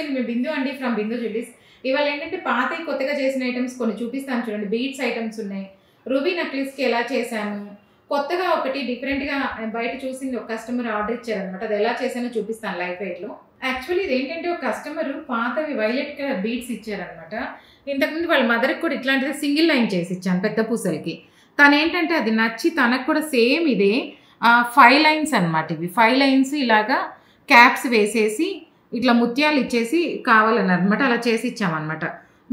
నమస్తే మీ బిందు అండి from Bindu jewelleries. ఇవాళ ఏంటంటే పాతవి కొత్తగా చేసిన ఐటమ్స్ కొన్ని చూపిస్తాను చూడండి. బీడ్స్ ఐటమ్స్ ఉన్నాయి. రూబీ నెక్లెస్కి ఎలా చేశాను, కొత్తగా ఒకటి డిఫరెంట్గా బయట చూసింది ఒక కస్టమర్ ఆర్డర్ ఇచ్చారనమాట. అది ఎలా చేశానో చూపిస్తాను లైవ్ వెయిట్లో. యాక్చువల్లీ ఇది ఏంటంటే ఒక కస్టమర్ పాతవి వైలెట్ కలర్ బీడ్స్ ఇచ్చారనమాట. ఇంతకుముందు వాళ్ళ మదర్కి కూడా ఇట్లాంటిది సింగిల్ లైన్ చేసి ఇచ్చాను పెద్ద పూసలకి. తను ఏంటంటే అది నచ్చి తనకు కూడా సేమ్ ఇదే 5 లైన్స్ అనమాట. ఇవి 5 లైన్స్ ఇలాగా క్యాప్స్ వేసేసి ఇట్లా ముత్యాలు ఇచ్చేసి కావాలని అనమాట. అలా చేసి ఇచ్చామన్నమాట.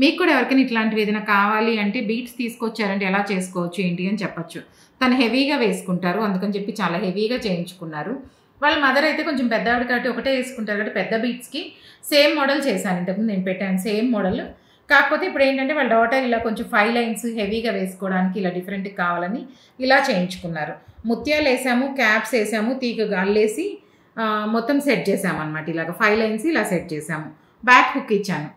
మీకు కూడా ఎవరికైనా ఇట్లాంటివి ఏదైనా కావాలి అంటే బీట్స్ తీసుకొచ్చారంటే ఎలా చేసుకోవచ్చు ఏంటి అని చెప్పచ్చు. తను హెవీగా వేసుకుంటారు, అందుకని చెప్పి చాలా హెవీగా చేయించుకున్నారు. వాళ్ళ మదర్ అయితే కొంచెం పెద్దవాడు కాబట్టి ఒకటే వేసుకుంటారు కాబట్టి పెద్ద బీట్స్కి సేమ్ మోడల్ చేశాను. ఇంతకుముందు నేను పెట్టాను సేమ్ మోడల్. కాకపోతే ఇప్పుడు ఏంటంటే వాళ్ళ డాటర్ ఇలా కొంచెం 5 లైన్స్ హెవీగా వేసుకోవడానికి ఇలా డిఫరెంట్గా కావాలని ఇలా చేయించుకున్నారు. ముత్యాలు వేసాము, క్యాప్స్ వేసాము, తీగ అల్లేసి మొత్తం సెట్ చేసామన్నమాట. ఇలాగ 5 లైన్స్ ఇలా సెట్ చేసాము. బ్యాక్ హుక్ ఇచ్చాను.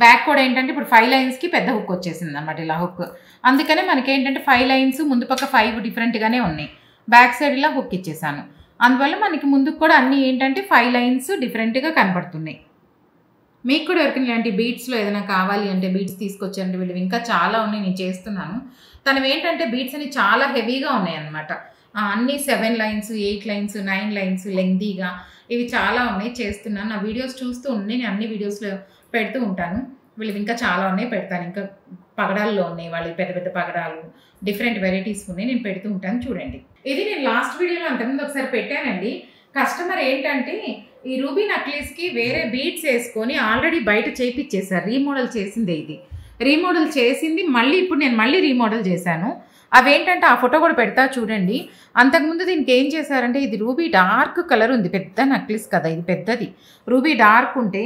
బ్యాక్ కూడా ఏంటంటే ఇప్పుడు 5 లైన్స్కి పెద్ద హుక్ వచ్చేసింది అనమాట. ఇలా హుక్ అందుకనే మనకేంటంటే 5 లైన్స్ ముందు పక్క 5 డిఫరెంట్గానే ఉన్నాయి. బ్యాక్ సైడ్ ఇలా హుక్ ఇచ్చేసాను. అందువల్ల మనకి ముందుకు కూడా అన్నీ ఏంటంటే 5 లైన్స్ డిఫరెంట్గా కనపడుతున్నాయి. మీకు కూడా ఎవరికైనా ఇలాంటి బీట్స్లో ఏదైనా కావాలి అంటే బీట్స్ తీసుకొచ్చారంటే వీళ్ళు ఇంకా చాలా ఉన్నాయి, నేను చేస్తున్నాను. తనవి ఏంటంటే బీట్స్ అని చాలా హెవీగా ఉన్నాయి అన్నమాట. అన్నీ 7 లైన్స్, 8 లైన్స్, 9 లైన్స్ లెంగ్దీగా ఇవి చాలా ఉన్నాయి. చేస్తున్నాను. నా వీడియోస్ చూస్తూ ఉన్నాయి, నేను అన్ని వీడియోస్లో పెడుతూ ఉంటాను. వీళ్ళవి ఇంకా చాలా ఉన్నాయి, పెడతాను. ఇంకా పగడాల్లో ఉన్నాయి, వాళ్ళవి పెద్ద పెద్ద పగడాలు, డిఫరెంట్ వెరైటీస్ ఉన్నాయి, నేను పెడుతూ ఉంటాను. చూడండి, ఇది నేను లాస్ట్ వీడియోలో అంతకుముందు ఒకసారి పెట్టానండి. కస్టమర్ ఏంటంటే ఈ రూబీ నెక్లెస్కి వేరే బీడ్స్ వేసుకొని ఆల్రెడీ బయట చేయించేశారు. రీమోడల్ చేసిందే ఇది. రీమోడల్ చేసింది మళ్ళీ ఇప్పుడు నేను మళ్ళీ రీమోడల్ చేశాను. అవేంటంటే ఆ ఫోటో కూడా పెడతా చూడండి. అంతకుముందు దీనికి ఏం చేశారంటే ఇది రూబీ డార్క్ కలర్ ఉంది, పెద్ద నెక్లెస్ కదా ఇది, పెద్దది రూబీ డార్క్ ఉంటే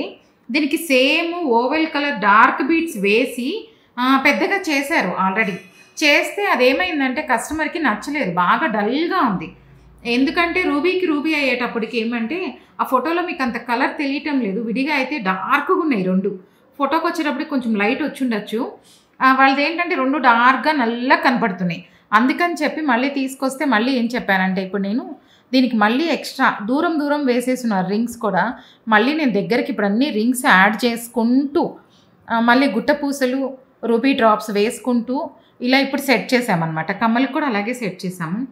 దీనికి same oval colour dark beads వేసి పెద్దగా చేశారు. ఆల్రెడీ చేస్తే అదేమైందంటే కస్టమర్కి నచ్చలేదు, బాగా డల్గా ఉంది. ఎందుకంటే రూబీకి రూబీ అయ్యేటప్పటికి ఏమంటే ఆ ఫోటోలో మీకు అంత కలర్ తెలియటం లేదు. విడిగా అయితే డార్క్గా ఉన్నాయి రెండు. ఫోటోకి వచ్చేటప్పటికి కొంచెం లైట్ వచ్చి ఉండొచ్చు. వాళ్ళది ఏంటంటే రెండు డార్క్గా నల్లగా కనపడుతున్నాయి. అందుకని చెప్పి మళ్ళీ తీసుకొస్తే మళ్ళీ ఏం చెప్పానంటే ఇప్పుడు నేను దీనికి మళ్ళీ ఎక్స్ట్రా దూరం దూరం వేసేస్తున్నారు రింగ్స్ కూడా. మళ్ళీ నేను దగ్గరికి ఇప్పుడు అన్ని రింగ్స్ యాడ్ చేసుకుంటూ మళ్ళీ గుట్ట పూసలు రూబీ డ్రాప్స్ వేసుకుంటూ ఇలా ఇప్పుడు సెట్ చేసామన్నమాట. కమ్మలకు కూడా అలాగే సెట్ చేసాము.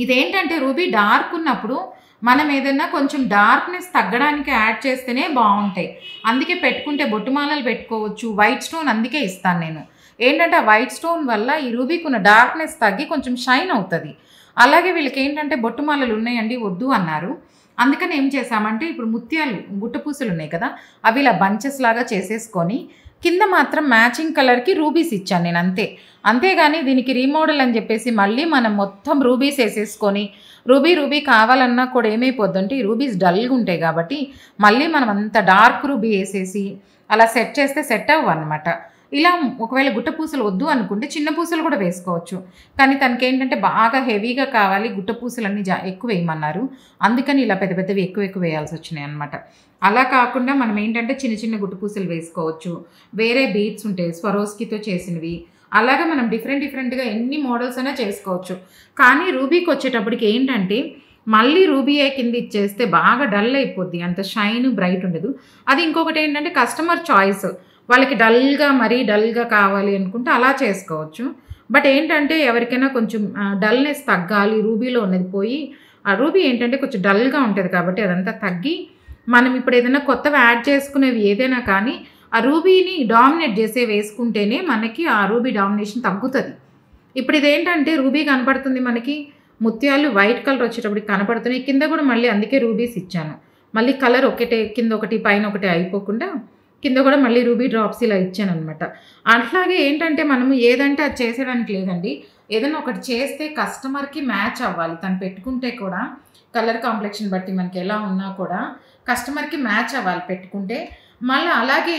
ఇదేంటంటే రూబీ డార్క్ ఉన్నప్పుడు మనం ఏదైనా కొంచెం డార్క్నెస్ తగ్గడానికి యాడ్ చేస్తేనే బాగుంటాయి. అందుకే పెట్టుకుంటే బొట్టుమాలలు పెట్టుకోవచ్చు. వైట్ స్టోన్ అందుకే ఇస్తాను నేను. ఏంటంటే ఆ వైట్ స్టోన్ వల్ల ఈ రూబీకి ఉన్న డార్క్నెస్ తగ్గి కొంచెం షైన్ అవుతుంది. అలాగే వీళ్ళకి ఏంటంటే బొట్టుమాలలు ఉన్నాయండి వద్దు అన్నారు. అందుకని ఏం చేసామంటే ఇప్పుడు ముత్యాలు గుట్టపూసలు ఉన్నాయి కదా, అవి ఇలా బంచెస్ లాగా చేసేసుకొని కింద మాత్రం మ్యాచింగ్ కలర్కి రూబీస్ ఇచ్చాను నేను అంతే. అంతేగాని దీనికి రీమోడల్ అని చెప్పేసి మళ్ళీ మనం మొత్తం రూబీస్ వేసేసుకొని రూబీ కావాలన్నా కూడా ఏమైపోద్దంటే ఈ రూబీస్ డల్గా ఉంటాయి కాబట్టి మళ్ళీ మనం అంత డార్క్ రూబీ వేసేసి అలా సెట్ చేస్తే సెట్ అవ్వు అనమాట. ఇలా ఒకవేళ గుట్ట పూసలు వద్దు అనుకుంటే చిన్న పూసలు కూడా వేసుకోవచ్చు. కానీ తనకేంటంటే బాగా హెవీగా కావాలి, గుట్ట పూసలన్నీ ఎక్కువ వేయమన్నారు. అందుకని ఇలా పెద్ద పెద్దవి ఎక్కువ వేయాల్సి వచ్చినాయి అనమాట. అలా కాకుండా మనం ఏంటంటే చిన్న చిన్న గుట్ట పూసలు వేసుకోవచ్చు. వేరే బీడ్స్ ఉంటాయి స్వరోస్కితో చేసినవి, అలాగే మనం డిఫరెంట్గా ఎన్ని మోడల్స్ అయినా చేసుకోవచ్చు. కానీ రూబీకి వచ్చేటప్పటికి ఏంటంటే మళ్ళీ రూబీయే కింద ఇచ్చేస్తే బాగా డల్ అయిపోద్ది, అంత షైన్ బ్రైట్ ఉండదు. అది ఇంకొకటి ఏంటంటే కస్టమర్ చాయిస్, వాళ్ళకి మరీ డల్గా కావాలి అనుకుంటే అలా చేసుకోవచ్చు. బట్ ఏంటంటే ఎవరికైనా కొంచెం డల్నెస్ తగ్గాలి, రూబీలో ఉన్నది పోయి ఆ రూబీ ఏంటంటే కొంచెం డల్గా ఉంటుంది కాబట్టి అదంతా తగ్గి మనం ఇప్పుడు ఏదైనా కొత్తవి యాడ్ చేసుకునేవి ఏదైనా కానీ ఆ రూబీని డామినేట్ చేసే వేసుకుంటేనే మనకి ఆ రూబీ డామినేషన్ తగ్గుతుంది. ఇప్పుడు ఇదేంటంటే రూబీ కనపడుతుంది మనకి, ముత్యాలు వైట్ కలర్ వచ్చేటప్పటికి కనపడుతున్నాయి. కింద కూడా మళ్ళీ అందుకే రూబీస్ ఇచ్చాను. మళ్ళీ కలర్ ఒకటే కింద ఒకటి పైన ఒకటి అయిపోకుండా కింద కూడా మళ్ళీ రూబీ డ్రాప్స్ ఇలా ఇచ్చాను అనమాట. అట్లాగే ఏంటంటే మనము ఏదంటే అది చేసేయడానికి లేదండి. ఏదైనా ఒకటి చేస్తే కస్టమర్కి మ్యాచ్ అవ్వాలి. తను పెట్టుకుంటే కూడా కలర్ కాంప్లెక్షన్ బట్టి మనకి ఎలా ఉన్నా కూడా కస్టమర్కి మ్యాచ్ అవ్వాలి పెట్టుకుంటే. మళ్ళీ అలాగే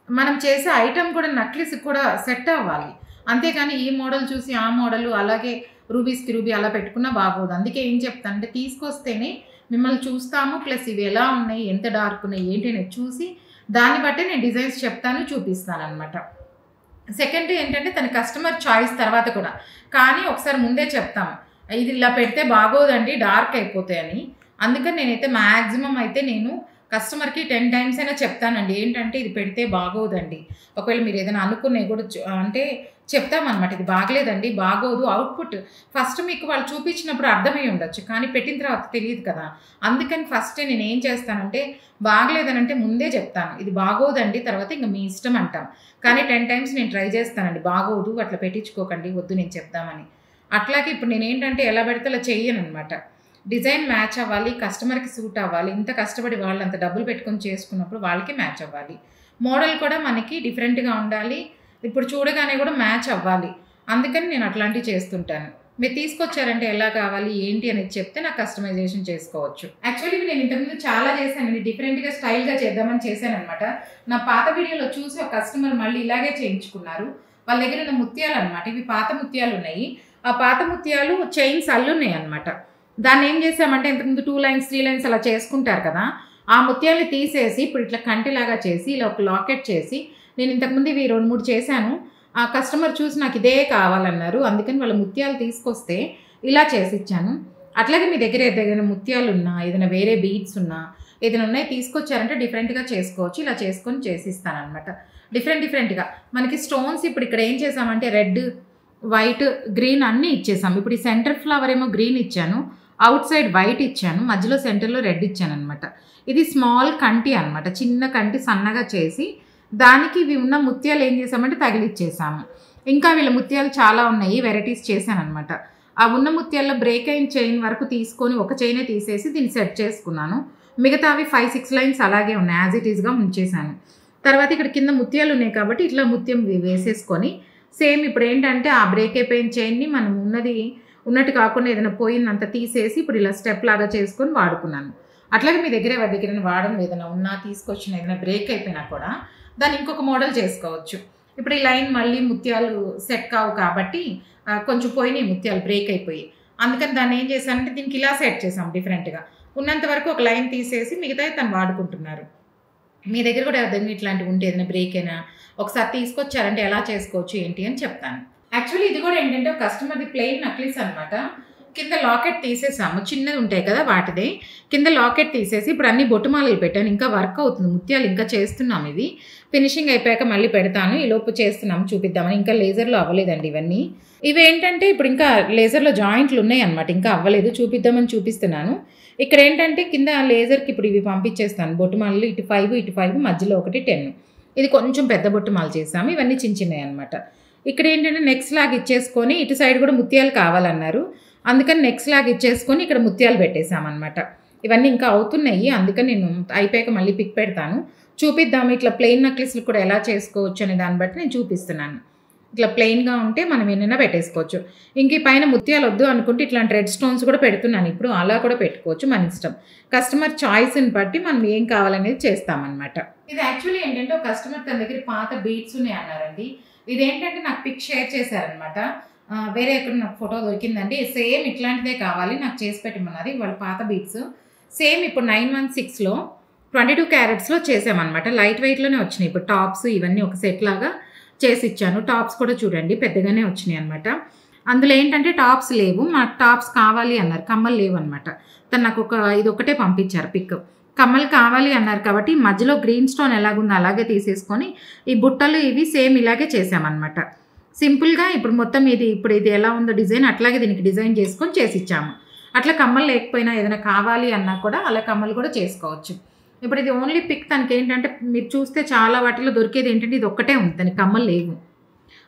మనం చేసే ఐటెం కూడా నెక్లెస్కి కూడా సెట్ అవ్వాలి. అంతేగాని ఈ మోడల్ చూసి ఆ మోడల్ అలాగే రూబీస్కి రూబీ అలా పెట్టుకున్నా బాగోదు. అందుకే ఏం చెప్తానంటే తీసుకొస్తేనే మిమ్మల్ని చూస్తాము, ప్లస్ ఇవి ఎలా ఉన్నాయి, ఎంత డార్క్ ఉన్నాయి ఏంటి అనేది చూసి దాన్ని బట్టి నేను డిజైన్స్ చెప్తాను, చూపిస్తాను అనమాట. సెకండ్ ఏంటంటే తన కస్టమర్ చాయిస్ తర్వాత కూడా, కానీ ఒకసారి ముందే చెప్తాము ఇది ఇలా పెడితే బాగోదండి డార్క్ అయిపోతాయని. అందుకని నేనైతే మ్యాక్సిమం అయితే నేను కస్టమర్‌కి 10 టైమ్స్ అయినా చెప్తానండి. ఏంటంటే ఇది పెడితే బాగోదండి. ఒకవేళ మీరు ఏదైనా అనుకున్నయి కూడా అంటే చెప్తామనమాట. ఇది బాగలేదండి, బాగోదు. అవుట్‌పుట్ ఫస్ట్ మీకు వాళ్ళు చూపించినప్పుడు అర్థమై ఉండొచ్చు. కానీ పెట్టిన తర్వాత తెలీదు కదా! అందుకని ఫస్టే నేనేం చేస్తానంటే బాగలేదనంటే ముందే చెప్తాను. ఇది బాగోదండి, తర్వాత ఇంక మీ ఇష్టం అంటాం. కానీ 10 టైమ్స్ నేను ట్రై చేస్తానండి. బాగోదు, అట్లా పెట్టించుకోకండి, వద్దు నేను చెప్దామని. అట్లాగే ఇప్పుడు నేనేంటంటే ఎలా పెడితే అలా చెయ్యననమాట. డిజైన్ మ్యాచ్ అవ్వాలి, కస్టమర్‌కి సూట్ అవ్వాలి. ఇంత కష్టపడి వాళ్ళు అంత డబ్బులు పెట్టుకొని చేసుకున్నప్పుడు వాళ్ళకి మ్యాచ్ అవ్వాలి. మోడల్ కూడా మనకి డిఫరెంట్‌గా ఉండాలి. ఇప్పుడు చూడగానే కూడా మ్యాచ్ అవ్వాలి. అందుకని నేను అట్లాంటివి చేస్తుంటాను. మీరు తీసుకొచ్చారంటే ఎలా కావాలి, ఏంటి అనేది చెప్తే నాకు కస్టమైజేషన్ చేసుకోవచ్చు. యాక్చువల్లీ నేను ఇంతకుముందు చాలా చేశానండి. డిఫరెంట్‌గా స్టైల్‌గా చేద్దామని చేశాననమాట. నా పాత వీడియోలో చూసి ఒక కస్టమర్ మళ్ళీ ఇలాగే చేయించుకున్నారు. వాళ్ళ దగ్గర ఉన్న ముత్యాలనమాట. ఇవి పాత ముత్యాలున్నాయి. ఆ పాత ముత్యాలు చైన్స్ అల్లున్నాయనమాట. దాన్నేం చేశామంటే ఇంతకుముందు 2 లైన్స్, 3 లైన్స్ అలా చేసుకుంటారు కదా! ఆ ముత్యాల్ని తీసేసి ఇప్పుడు ఇట్లా కంటిలాగా చేసి ఇలా ఒక లాకెట్ చేసి నేను ఇంతకుముందు ఇవి 2, 3 చేశాను. ఆ కస్టమర్ చూసి నాకు ఇదే కావాలన్నారు. అందుకని వాళ్ళ ముత్యాలు తీసుకొస్తే ఇలా చేసిచ్చాను. అట్లాగే మీ దగ్గర ఏదైనా ముత్యాలున్నా, ఏదైనా వేరే బీడ్స్ ఉన్నా, ఏదైనా ఉన్నాయి తీసుకొచ్చారంటే డిఫరెంట్‌గా చేసుకోవచ్చు. ఇలా చేసుకొని చేసిస్తాననమాట. డిఫరెంట్‌గా మనకి స్టోన్స్ ఇప్పుడు ఇక్కడ ఏం చేశామంటే రెడ్, వైట్, గ్రీన్ అన్నీ ఇచ్చేసాం. ఇప్పుడు ఈ సెంటర్ ఫ్లవర్ ఏమో గ్రీన్ ఇచ్చాను. ఔట్ సైడ్ వైట్ ఇచ్చాను. మధ్యలో సెంటర్‌లో రెడ్ ఇచ్చాననమాట. ఇది స్మాల్ కంటి అనమాట. చిన్న కంటి సన్నగా చేసి దానికి ఇవి ఉన్న ముత్యాలు ఏం చేసామంటే తగిలిచ్చేసాము. ఇంకా వీళ్ళ ముత్యాలు చాలా ఉన్నాయి. వెరైటీస్ చేశాననమాట. ఆ ఉన్న ముత్యాల్లో బ్రేక్ అయిన చైన్ వరకు తీసుకొని ఒక చైనే తీసేసి దీన్ని సెట్ చేసుకున్నాను. మిగతావి 5, 6 లైన్స్ అలాగే ఉన్నాయి. యాజ్ ఇట్ ఈస్‌గా ఉంచేసాను. తర్వాత ఇక్కడ కింద ముత్యాలు ఉన్నాయి కాబట్టి ఇట్లా ముత్యం వేసేసుకొని సేమ్ ఇప్పుడేంటంటే ఆ బ్రేక్ అయిపోయిన చైన్‌ని మనం ఉన్నట్టు కాకుండా ఏదైనా పోయిందంతా తీసేసి ఇప్పుడు ఇలా స్టెప్ లాగా చేసుకొని వాడుకున్నాను. అట్లాగే మీ దగ్గర ఎవరి దగ్గరైనా వాడడం ఏదైనా ఉన్నా తీసుకొచ్చిన ఏదైనా బ్రేక్ అయిపోయినా కూడా దాన్ని ఇంకొక మోడల్ చేసుకోవచ్చు. ఇప్పుడు ఈ లైన్ మళ్ళీ ముత్యాలు సెట్ కావు కాబట్టి కొంచెం పోయినాయి ముత్యాలు బ్రేక్ అయిపోయి. అందుకని దాన్ని ఏం చేశానంటే దీనికి ఇలా సెట్ చేసాం డిఫరెంట్‌గా. ఉన్నంత వరకు ఒక లైన్ తీసేసి మిగతాయి తను వాడుకుంటున్నారు. మీ దగ్గర కూడా ఏదైనా ఇట్లాంటివి ఉంటే ఏదైనా బ్రేక్ అయినా ఒకసారి తీసుకొచ్చారంటే ఎలా చేసుకోవచ్చు ఏంటి అని చెప్తాను. యాక్చువల్లీ ఇది కూడా ఏంటంటే ఒక కస్టమర్‌ది ప్లెయిన్ నక్లీస్ అనమాట. కింద లాకెట్ తీసేసాము. చిన్నది ఉంటాయి కదా వాటిదే. కింద లాకెట్ తీసేసి ఇప్పుడు అన్ని బొట్టుమాలలు పెట్టాను. ఇంకా వర్క్ అవుతుంది. ముత్యాలు ఇంకా చేస్తున్నాం ఇవి. ఫినిషింగ్ అయిపోయాక మళ్ళీ పెడతాను. ఈలోపు చేస్తున్నాము చూపిద్దామని. ఇంకా లేజర్‌లో అవ్వలేదండి ఇవన్నీ. ఇవేంటంటే ఇప్పుడు ఇంకా లేజర్‌లో జాయింట్లు ఉన్నాయన్నమాట. ఇంకా అవ్వలేదు. చూపిద్దామని చూపిస్తున్నాను. ఇక్కడ ఏంటంటే కింద లేజర్‌కి ఇప్పుడు ఇవి పంపించేస్తాను. బొట్టుమాలలు ఇటు 5 మధ్యలో ఒకటి 10. ఇది కొంచెం పెద్ద బొట్టుమాల చేసాము. ఇవన్నీ చిన్నయి అన్నమాట. ఇక్కడ ఏంటంటే నెక్స్ లాగా ఇచ్చేసుకొని ఇటు సైడ్ కూడా ముత్యాలు కావాలన్నారు. అందుకని నెక్స్ లాగా ఇచ్చేసుకొని ఇక్కడ ముత్యాలు పెట్టేసామన్నమాట. ఇవన్నీ ఇంకా అవుతున్నాయి. అందుకని నేను అయిపోయాక మళ్ళీ పిక్ పెడతాను. చూపిద్దాము ఇట్లా ప్లెయిన్ నెక్లెస్‌లు కూడా ఎలా చేసుకోవచ్చు అనే దాన్ని బట్టి నేను చూపిస్తున్నాను. ఇట్లా ప్లెయిన్‌గా ఉంటే మనం ఎన్నైనా పెట్టేసుకోవచ్చు. ఇంక ఈ పైన ముత్యాలు వద్దు అనుకుంటే ఇట్లాంటి రెడ్ స్టోన్స్ కూడా పెడుతున్నాను ఇప్పుడు. అలా కూడా పెట్టుకోవచ్చు మన ఇష్టం. కస్టమర్ చాయిస్‌ని బట్టి మనం ఏం కావాలనేది చేస్తామన్నమాట. ఇది యాక్చువల్లీ ఏంటంటే ఒక కస్టమర్ తన దగ్గర పాత బీడ్స్ ఉన్నాయి అన్నారండి. ఇదేంటంటే నాకు పిక్ షేర్ చేశారనమాట. వేరే ఎక్కడ నాకు ఫోటో దొరికిందండి. సేమ్ ఇట్లాంటిదే కావాలి నాకు చేసి పెట్టమన్నది. వాళ్ళ పాత బీడ్స్ సేమ్ ఇప్పుడు 916లో 22 క్యారెట్స్‌లో చేసామన్నమాట. లైట్ వెయిట్‌లోనే వచ్చినాయి. ఇప్పుడు టాప్స్ ఇవన్నీ ఒక సెట్ లాగా చేసిచ్చాను. టాప్స్ కూడా చూడండి పెద్దగానే వచ్చినాయి అనమాట. అందులో ఏంటంటే టాప్స్ లేవు. మాకు టాప్స్ కావాలి అన్నారు. కమ్మలు లేవు అనమాట. తను నాకు ఇదొక్కటే పంపించారు పిక్. కమ్మలు కావాలి అన్నారు కాబట్టి మధ్యలో గ్రీన్ స్టోన్ ఎలాగుందో అలాగే తీసేసుకొని ఈ బుట్టలు ఇవి సేమ్ ఇలాగే చేసామన్నమాట. సింపుల్‌గా ఇప్పుడు మొత్తం ఇప్పుడు ఇది ఎలా ఉందో డిజైన్ అట్లాగే దీనికి డిజైన్ చేసుకొని చేసిచ్చాము. అట్లా కమ్మలు లేకపోయినా ఏదైనా కావాలి అన్నా కూడా అలా కమ్మలు కూడా చేసుకోవచ్చు. ఇప్పుడు ఇది ఓన్లీ పిక్ తనకేంటంటే మీరు చూస్తే చాలా వాటిలో దొరికేది ఏంటంటే ఇది ఒక్కటే ఉంది. దానికి కమ్మలు లేవు.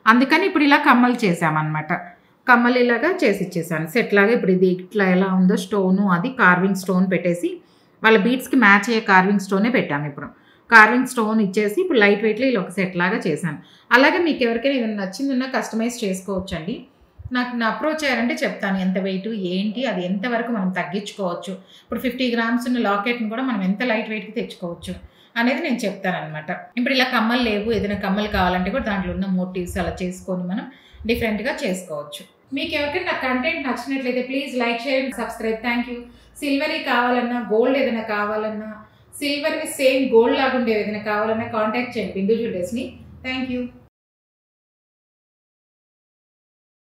అందుకని ఇప్పుడు ఇలా కమ్మలు చేసామన్నమాట. కమ్మలు ఇలాగా చేసిచ్చేసాను. సెట్ లాగా ఇప్పుడు ఇది ఇట్లా ఎలా ఉందో స్టోను అది కార్వింగ్ స్టోన్ పెట్టేసి వాళ్ళ బీడ్స్‌కి మ్యాచ్ అయ్యే కార్వింగ్ స్టోనే పెట్టాము ఇప్పుడు. కార్వింగ్ స్టోన్ ఇచ్చేసి ఇప్పుడు లైట్ వెయిట్‌లో ఇలా ఒక సెట్ లాగా చేశాను. అలాగే మీకు ఎవరికైనా ఏదైనా నచ్చిందన్నా కస్టమైజ్ చేసుకోవచ్చండి. నా అప్రోచ్ అయ్యారంటే చెప్తాను ఎంత వెయిట్ ఏంటి అది ఎంతవరకు మనం తగ్గించుకోవచ్చు. ఇప్పుడు 50 గ్రామ్స్ ఉన్న లాకెట్ని కూడా మనం ఎంత లైట్ వెయిట్‌కి తెచ్చుకోవచ్చు అనేది నేను చెప్తానన్నమాట. ఇప్పుడు ఇలా కమ్మలు లేవు ఏదైనా కమ్మలు కావాలంటే కూడా దాంట్లో ఉన్న మోటివ్స్ అలా చేసుకొని మనం డిఫరెంట్‌గా చేసుకోవచ్చు. మీకు ఎవరికైనా నా కంటెంట్ నచ్చినట్లయితే please like, share and subscribe. Thank you. Silvery కావాలన్నా గోల్డ్ ఏదైనా కావాలన్నా సిల్వర్‌ని సేమ్ గోల్డ్ లాగా ఉండేవి ఏదైనా కావాలన్నా కాంటాక్ట్ చేయండి బిందు జ్యువెలర్స్‌ని. Thank you.